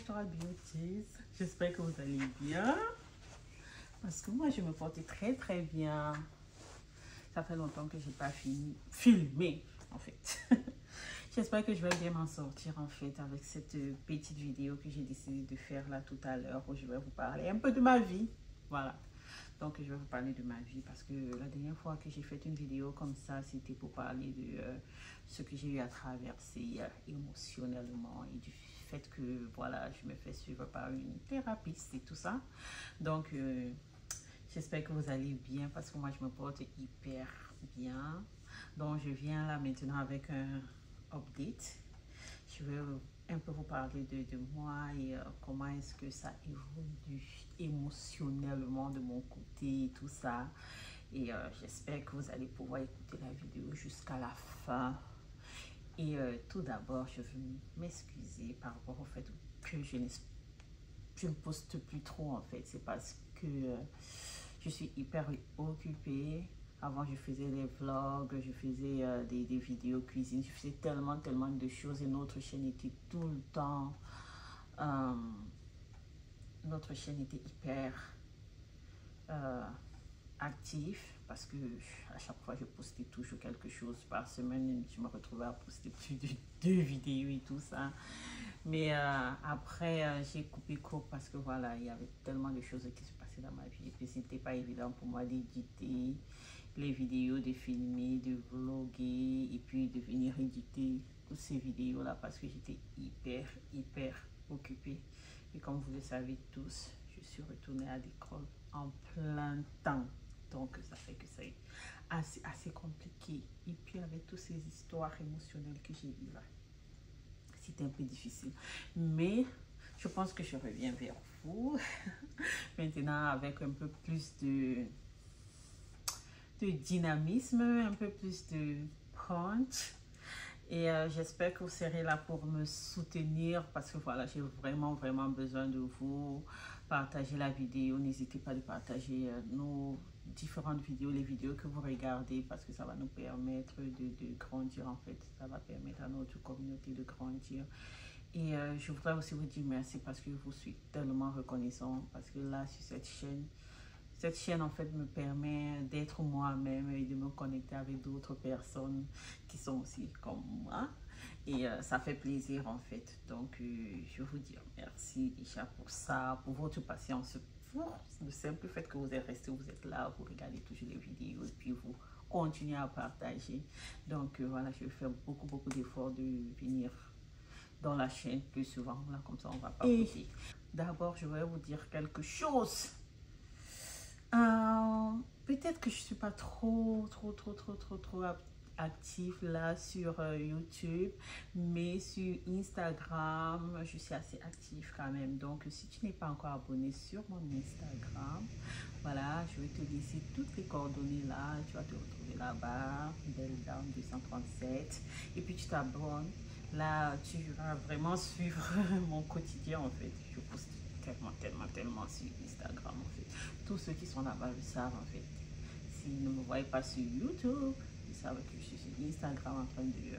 Natural Beauties, j'espère que vous allez bien parce que moi je me porte très bien. Ça fait longtemps que j'ai pas filmé en fait. J'espère que je vais bien m'en sortir en fait avec cette petite vidéo que j'ai décidé de faire là tout à l'heure où je vais vous parler un peu de ma vie. Voilà. Donc je vais vous parler de ma vie parce que la dernière fois que j'ai fait une vidéo comme ça, c'était pour parler de ce que j'ai eu à traverser émotionnellement et du fait que voilà, je me fais suivre par une thérapeute et tout ça. Donc j'espère que vous allez bien parce que moi je me porte hyper bien. Donc je viens là maintenant avec un update. Je vais un peu vous parler de moi et comment est-ce que ça évolue émotionnellement de mon côté et tout ça. Et j'espère que vous allez pouvoir écouter la vidéo jusqu'à la fin. Et tout d'abord, je veux m'excuser par rapport au fait que je ne poste plus trop en fait. C'est parce que je suis hyper occupée. Avant, je faisais des vlogs, je faisais des vidéos cuisine, je faisais tellement de choses et notre chaîne était tout le temps, notre chaîne était hyper active parce que à chaque fois, je postais toujours quelque chose par semaine. Je me retrouvais à poster plus de 2 vidéos et tout ça. Mais après, j'ai coupé court parce que voilà, il y avait tellement de choses qui se passaient dans ma vie. Et puis, c'était pas évident pour moi d'éditer les vidéos, de filmer, de vlogger et puis de venir éditer toutes ces vidéos là parce que j'étais hyper occupée. Et comme vous le savez tous, je suis retournée à l'école en plein temps. Donc ça fait que c'est assez compliqué. Et puis avec toutes ces histoires émotionnelles que j'ai eues là, c'était un peu difficile. Mais je pense que je reviens vers vous maintenant avec un peu plus de dynamisme, un peu plus de punch. Et j'espère que vous serez là pour me soutenir parce que voilà, j'ai vraiment besoin de vous. Partagez la vidéo, n'hésitez pas de partager nos différentes vidéos, les vidéos que vous regardez parce que ça va nous permettre de grandir en fait. Ça va permettre à notre communauté de grandir. Et je voudrais aussi vous dire merci parce que je vous suis tellement reconnaissant parce que là sur cette chaîne en fait me permet d'être moi-même et de me connecter avec d'autres personnes qui sont aussi comme moi et ça fait plaisir en fait. Donc je veux vous dire merci déjà pour ça, pour votre patience, pour le simple fait que vous êtes resté, vous êtes là, vous regardez toujours les vidéos et puis vous continuez à partager. Donc voilà, je vais faire beaucoup d'efforts de venir dans la chaîne plus souvent, là comme ça on va pas bouger. D'abord je vais vous dire quelque chose. Peut-être que je suis pas trop active là sur YouTube, mais sur Instagram je suis assez active quand même. Donc si tu n'es pas encore abonné sur mon Instagram, voilà, je vais te laisser toutes les coordonnées là, tu vas te retrouver là-bas, Belle Dame 237, et puis tu t'abonnes. Là tu vas vraiment suivre mon quotidien en fait. Je poste tellement sur Instagram en fait. Tous ceux qui sont là-bas le savent en fait. S'ils ne me voient pas sur YouTube, ils savent que je suis sur Instagram en train de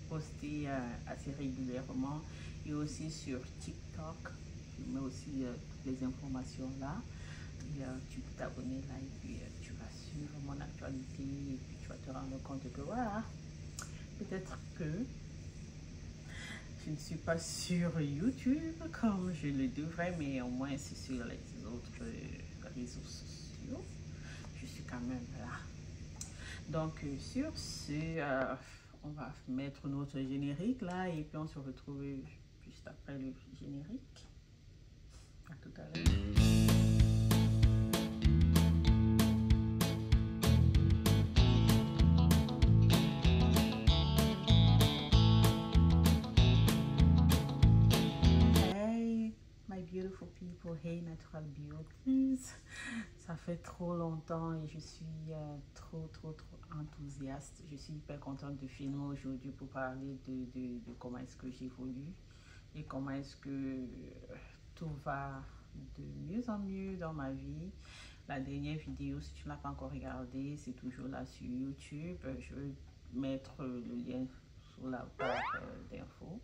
poster assez régulièrement et aussi sur TikTok. Je mets aussi toutes les informations là. Et tu peux t'abonner là et puis tu vas suivre mon actualité et puis tu vas te rendre compte que voilà, peut-être que je ne suis pas sur YouTube comme je le devrais, mais au moins c'est sur les autres réseaux sociaux. Je suis quand même là. Donc sur ce, on va mettre notre générique là et puis on se retrouve juste après le générique. À tout à l'heure. Beautiful people, hey Natural Beauties, ça fait trop longtemps et je suis trop enthousiaste. Je suis hyper contente de filmer aujourd'hui pour parler de comment est-ce que j'évolue et comment est-ce que tout va de mieux en mieux dans ma vie. La dernière vidéo, si tu n'as pas encore regardé, c'est toujours là sur YouTube. Je vais mettre le lien sur la barre d'infos.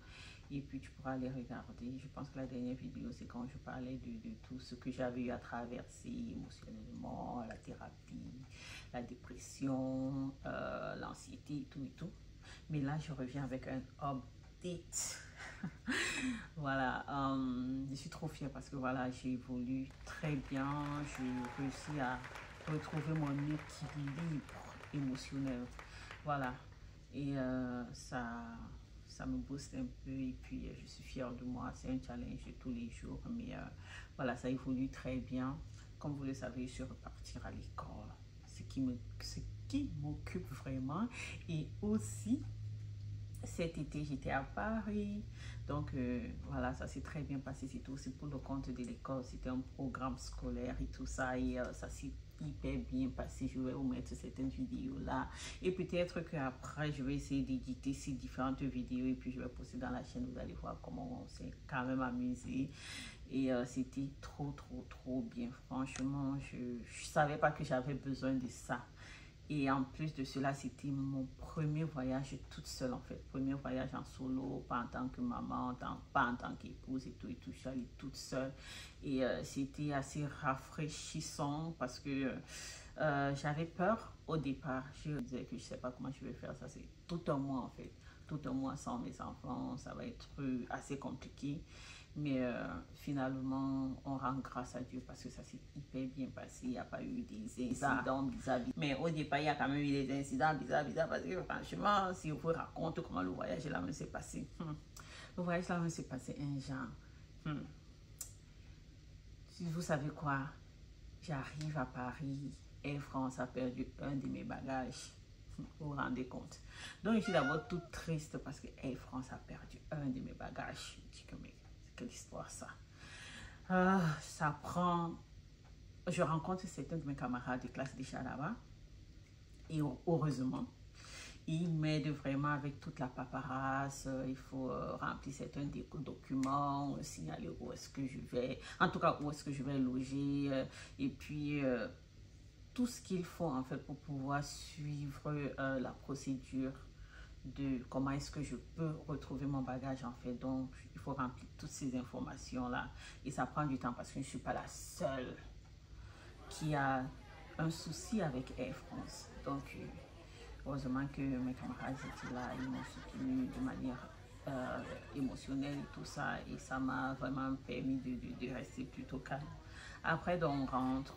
et puis tu pourras les regarder. Je pense que la dernière vidéo, c'est quand je parlais de tout ce que j'avais eu à traverser émotionnellement, la thérapie, la dépression, l'anxiété et tout. Mais là, je reviens avec un update. Voilà, je suis trop fière parce que voilà, j'ai évolué très bien. J'ai réussi à retrouver mon équilibre émotionnel. Voilà, et ça me booste un peu et puis je suis fière de moi. C'est un challenge de tous les jours, mais voilà, ça évolue très bien. Comme vous le savez, je suis repartie à l'école, ce qui m'occupe vraiment. Et aussi, cet été, j'étais à Paris. Donc, voilà, ça s'est très bien passé. C'était aussi pour le compte de l'école. C'était un programme scolaire et tout ça. Et ça s'est hyper bien passé. Je vais vous mettre certaines vidéos là. Et peut-être qu'après, je vais essayer d'éditer ces différentes vidéos. Et puis, je vais poster dans la chaîne. Vous allez voir comment on s'est quand même amusé. Et c'était trop bien. Franchement, je ne savais pas que j'avais besoin de ça. Et en plus de cela, c'était mon premier voyage toute seule en fait. Premier voyage en solo, pas en tant que maman, pas en tant qu'épouse et tout. Je suis allée toute seule. Et c'était assez rafraîchissant parce que j'avais peur au départ. Je me disais que je ne sais pas comment je vais faire ça. C'est tout un mois en fait. Tout un mois sans mes enfants, ça va être assez compliqué. Mais finalement, on rend grâce à Dieu parce que ça s'est hyper bien passé. Il n'y a pas eu des incidents bizarres. Mais au départ, il y a quand même eu des incidents bizarres parce que franchement, si je vous raconte comment le voyage là-même s'est passé. Le voyage là-même s'est passé un genre. Si vous savez quoi, j'arrive à Paris, Air France a perdu un de mes bagages. Vous vous rendez compte? Donc, je suis d'abord toute triste parce que Air France a perdu un de mes bagages. Je dis que, mais quelle histoire ça? Ça prend... Je rencontre certains de mes camarades de classe déjà là-bas. Et heureusement, ils m'aident vraiment avec toute la paperasse. Il faut remplir certains documents, signaler où est-ce que je vais, en tout cas où est-ce que je vais loger. Et puis, tout ce qu'il faut en fait pour pouvoir suivre la procédure de comment est-ce que je peux retrouver mon bagage en fait. Donc, il faut remplir toutes ces informations-là. Et ça prend du temps parce que je ne suis pas la seule qui a un souci avec Air France. Donc, heureusement que mes camarades étaient là, ils m'ont soutenu de manière émotionnelle et tout ça. Et ça m'a vraiment permis de rester plutôt calme. Après, donc, on rentre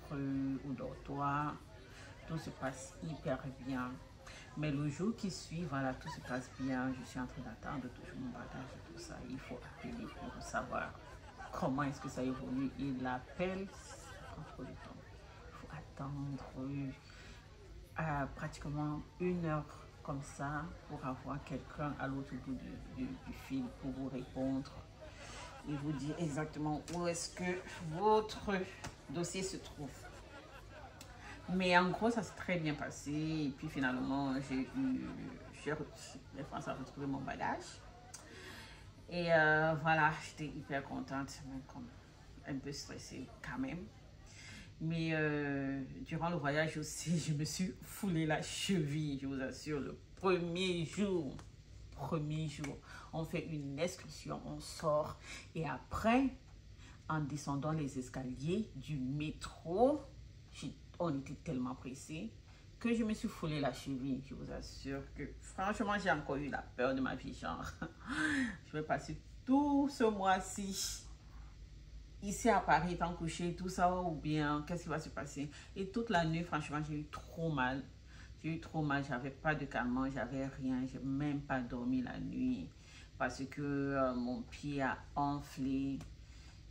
au dortoir. Tout se passe hyper bien. Mais le jour qui suit, voilà, tout se passe bien. Je suis en train d'attendre toujours mon bagage et tout ça. Il faut appeler pour savoir comment est-ce que ça évolue. Il l'appelle, ça prend trop de temps. Il faut attendre pratiquement 1 heure comme ça pour avoir quelqu'un à l'autre bout du fil pour vous répondre et vous dire exactement où est-ce que votre dossier se trouve. Mais en gros, ça s'est très bien passé. Et puis finalement, les Français ont retrouvé mon bagage. Et voilà, j'étais hyper contente, mais comme un peu stressée quand même. Mais durant le voyage aussi, je me suis foulé la cheville, je vous assure, le premier jour, on fait une excursion, on sort. Et après, en descendant les escaliers du métro, on était tellement pressés que je me suis foulé la cheville. Je vous assure que franchement, j'ai encore eu la peur de ma vie, genre. Je vais passer tout ce mois-ci ici à Paris, étant couché, tout ça, ou bien qu'est-ce qui va se passer? Et toute la nuit, franchement, j'ai eu trop mal. J'ai eu trop mal, j'avais pas de calmant, j'avais rien, j'ai même pas dormi la nuit parce que mon pied a enflé.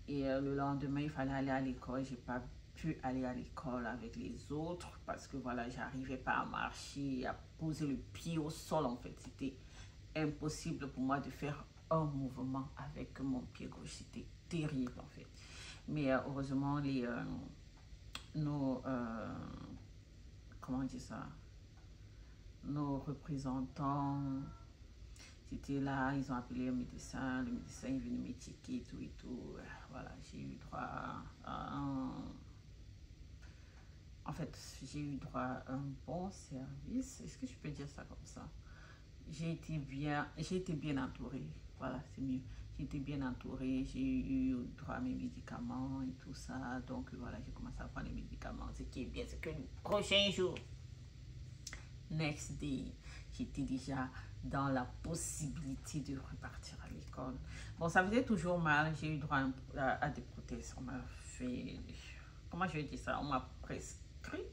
Et le lendemain, il fallait aller à l'école. J'ai pas pu aller à l'école avec les autres parce que voilà, j'arrivais pas à marcher, à poser le pied au sol en fait. C'était impossible pour moi de faire un mouvement avec mon pied gauche. C'était terrible en fait. Mais heureusement, comment dire ça? Nos représentants, c'était là, ils ont appelé un médecin, le médecin est venu m'étiqueter et tout. Voilà, j'ai eu droit à un... En fait, j'ai eu droit à un bon service. Est-ce que je peux dire ça comme ça? J'ai été bien entourée. voilà, c'est mieux. J'étais bien entourée, j'ai eu droit à mes médicaments et tout ça. Donc voilà, j'ai commencé à prendre les médicaments. Ce qui est bien, c'est que le prochain jour, next day, j'étais déjà dans la possibilité de repartir à l'école. Bon, ça faisait toujours mal. J'ai eu droit à des prothèses. On m'a fait... Comment je vais dire ça? On m'a prescrit.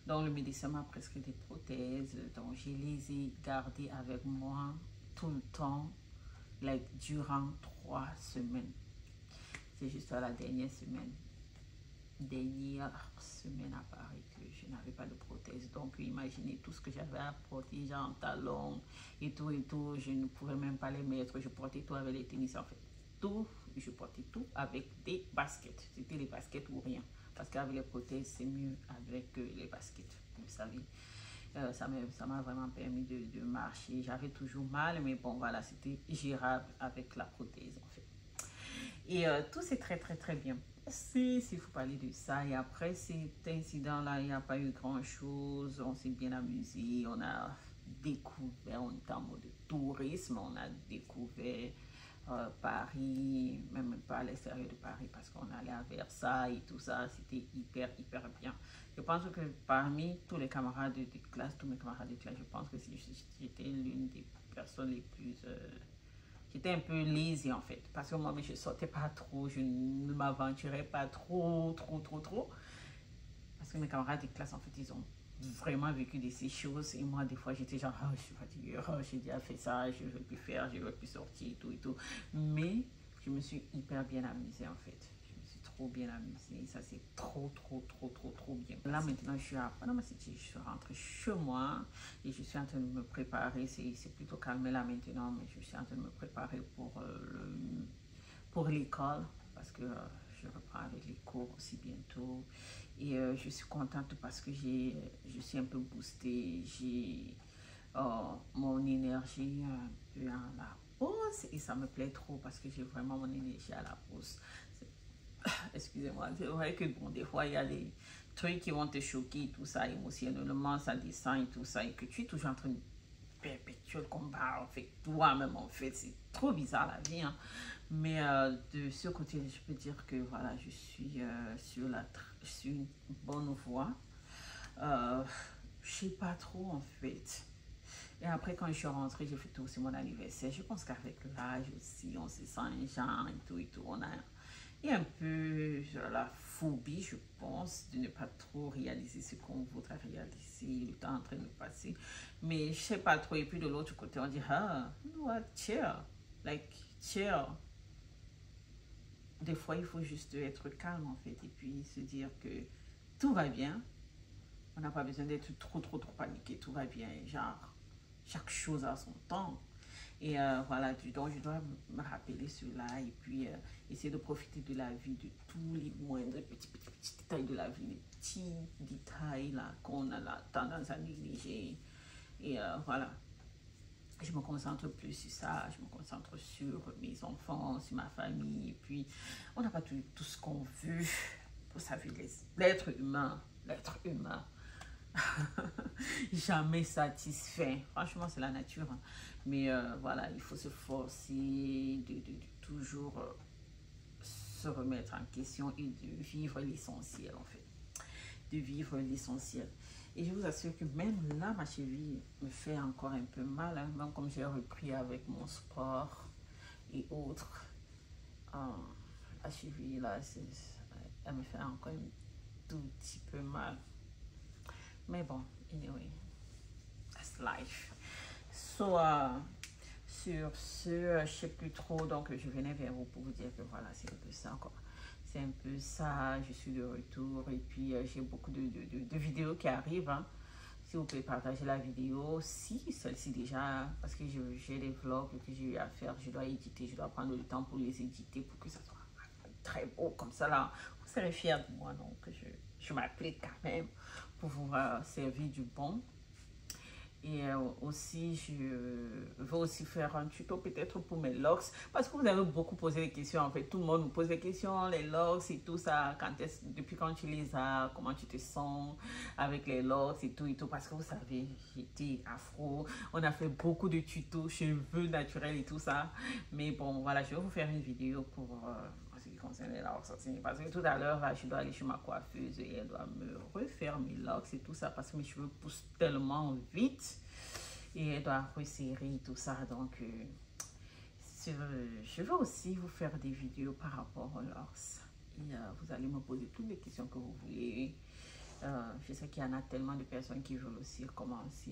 Donc, le médecin m'a prescrit des prothèses. Donc, je les ai gardées avec moi tout le temps, like, durant 3 semaines. C'est juste à la dernière semaine à Paris que je n'avais pas de prothèse. Donc, imaginez tout ce que j'avais à porter, genre talons et tout, je ne pouvais même pas les mettre. Je portais tout avec les tennis, en fait. Tout, je portais tout avec des baskets. C'était les baskets ou rien. Parce qu'avec les prothèses, c'est mieux avec les baskets, vous savez. Ça m'a vraiment permis de marcher. J'avais toujours mal, mais bon, voilà, c'était gérable avec la prothèse, en fait. Et tout c'est très, très, très bien. S'il faut parler de ça, et après cet incident-là, il n'y a pas eu grand-chose. On s'est bien amusé. On a découvert, on était en mode tourisme, on a découvert Paris, même pas à l'extérieur de Paris, parce qu'on allait à Versailles et tout ça. C'était hyper, hyper bien. Je pense que parmi tous les camarades de classe, tous mes camarades de classe, je pense que j'étais l'une des personnes les plus... J'étais un peu lazy en fait, parce que moi, je ne sortais pas trop, je ne m'aventurais pas trop. Parce que mes camarades de classe, en fait, ils ont vraiment vécu de ces choses. Et moi, des fois, j'étais genre, oh, je suis fatiguée, oh, j'ai déjà fait ça, je ne veux plus faire, je ne veux plus sortir et tout. Mais je me suis hyper bien amusée en fait. Je me suis trop bien amusée. Ça, c'est trop bien. Là, maintenant, je suis à Panama City. Je suis rentrée chez moi et je suis en train de me préparer. C'est plutôt calme là maintenant, mais je suis en train de me préparer pour l'école parce que je reprends avec les cours aussi bientôt. Et je suis contente parce que je suis un peu boostée. J'ai mon énergie un peu à la hausse et ça me plaît trop parce que j'ai vraiment mon énergie à la hausse. Excusez-moi, c'est vrai que bon, des fois il y a des trucs qui vont te choquer, tout ça, émotionnellement, ça descend et tout ça, et que tu es toujours en train de perpétuer le combat avec toi-même, en fait. C'est trop bizarre la vie, hein. Mais de ce côté, je peux dire que voilà, je suis sur une bonne voie. Je sais pas trop, en fait. Et après, quand je suis rentrée, j'ai fait aussi mon anniversaire. Je pense qu'avec l'âge aussi, on se sent un genre et tout. Il y a un peu la phobie, je pense, de ne pas trop réaliser ce qu'on voudrait réaliser, le temps en train de passer. Mais je sais pas trop. Et puis de l'autre côté, on dit, ah, you know what, chill. Like, chill. Des fois, il faut juste être calme, en fait, et puis se dire que tout va bien. On n'a pas besoin d'être trop paniqué. Tout va bien. Genre, chaque chose a son temps. Et voilà, donc je dois me rappeler cela et puis essayer de profiter de la vie, de tous les moindres petits détails de la vie, les petits détails là qu'on a la tendance à négliger. Et voilà, je me concentre plus sur ça, je me concentre sur mes enfants, sur ma famille. Et puis, on n'a pas tout ce qu'on veut. Vous savez, l'être humain, jamais satisfait. Franchement, c'est la nature. Hein. Mais voilà, il faut se forcer de toujours se remettre en question et de vivre l'essentiel, en fait. De vivre l'essentiel. Et je vous assure que même là, ma cheville me fait encore un peu mal. Hein. Même comme j'ai repris avec mon sport et autres. La cheville, là, elle me fait encore un tout petit peu mal. Mais bon, anyway, that's life. So, sur ce, je sais plus trop, donc je venais vers vous pour vous dire que voilà, c'est un peu ça, quoi. C'est un peu ça, je suis de retour et puis j'ai beaucoup de vidéos qui arrivent. Hein. Si vous pouvez partager la vidéo, si celle-ci déjà, parce que j'ai des vlogs que j'ai eu à faire, je dois éditer, je dois prendre le temps pour les éditer pour que ça soit très beau comme ça là. Vous serez fiers de moi, donc je m'applique quand même pour vous servir du bon. Et aussi, je veux aussi faire un tuto peut-être pour mes locks. Parce que vous avez beaucoup posé des questions. En fait, tout le monde me pose des questions. Les locks et tout ça. Depuis quand tu les as, comment tu te sens avec les locks et tout et tout. Parce que vous savez, j'étais afro. On a fait beaucoup de tutos, cheveux naturels et tout ça. Mais bon, voilà, je vais vous faire une vidéo pour... en ce qui concerne les locks aussi. Parce que tout à l'heure, je dois aller chez ma coiffeuse et elle doit me refaire mes locks et tout ça parce que mes cheveux poussent tellement vite et elle doit resserrer tout ça. Donc, je veux aussi vous faire des vidéos par rapport aux locks. Et vous allez me poser toutes les questions que vous voulez. Je sais qu'il y en a tellement de personnes qui veulent aussi commencer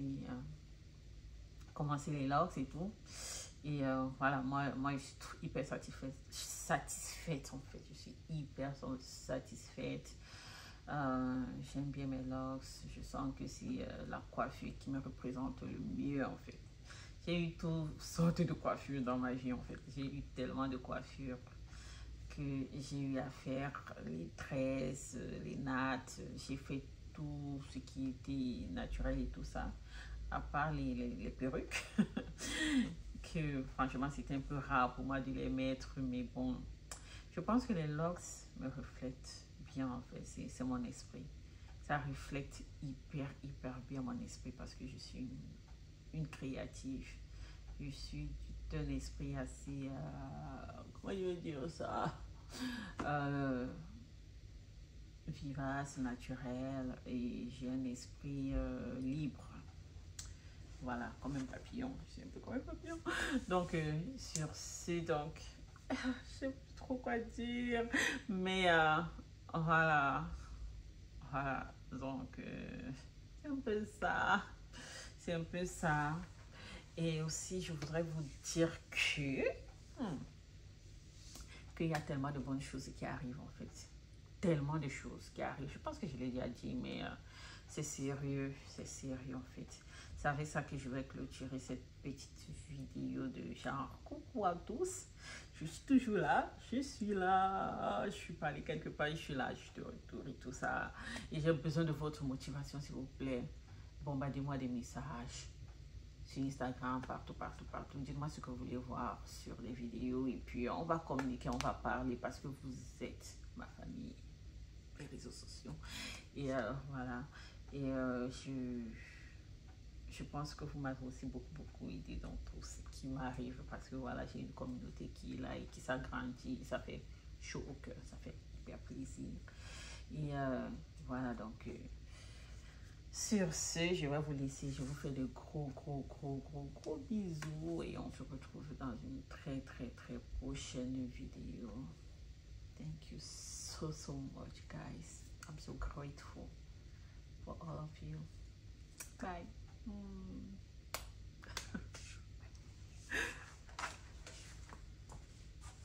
les locks et tout. Et voilà, moi je suis hyper satisfaite en fait. Je suis hyper satisfaite. J'aime bien mes locks. Je sens que c'est la coiffure qui me représente le mieux en fait. J'ai eu toutes sortes de coiffures dans ma vie en fait. J'ai eu tellement de coiffures que j'ai eu à faire les tresses, les nattes. J'ai fait tout ce qui était naturel et tout ça, à part les perruques. Que franchement c'était un peu rare pour moi de les mettre, mais bon, je pense que les locks me reflètent bien en fait, c'est mon esprit, ça reflète hyper bien mon esprit parce que je suis une créative, je suis d'un esprit assez comment je veux dire ça, vivace, naturel, et j'ai un esprit libre. Voilà, comme un papillon. C'est un peu comme un papillon. Donc, sur ce, donc, je sais plus trop quoi dire. Mais, voilà. Voilà. Donc, c'est un peu ça. C'est un peu ça. Et aussi, je voudrais vous dire qu'il y a tellement de bonnes choses qui arrivent, en fait. Tellement de choses qui arrivent. Je pense que je l'ai déjà dit, mais c'est sérieux en fait. C'est avec ça que je vais clôturer cette petite vidéo de genre coucou à tous. Je suis toujours là, je suis pas allée quelque part, je suis là, je suis de retour et tout ça. Et j'ai besoin de votre motivation s'il vous plaît. Bombardez-moi des messages sur Instagram, partout. Dites-moi ce que vous voulez voir sur les vidéos et puis on va communiquer, on va parler parce que vous êtes ma famille, les réseaux sociaux. Et voilà. Et je pense que vous m'avez aussi beaucoup aidé dans tout ce qui m'arrive parce que voilà, j'ai une communauté qui est là et qui s'agrandit. Ça fait chaud au cœur, ça fait hyper plaisir. Et voilà, donc sur ce, je vais vous laisser. Je vous fais de gros bisous et on se retrouve dans une très prochaine vidéo. Thank you so much, guys. I'm so grateful for all of you. Bye.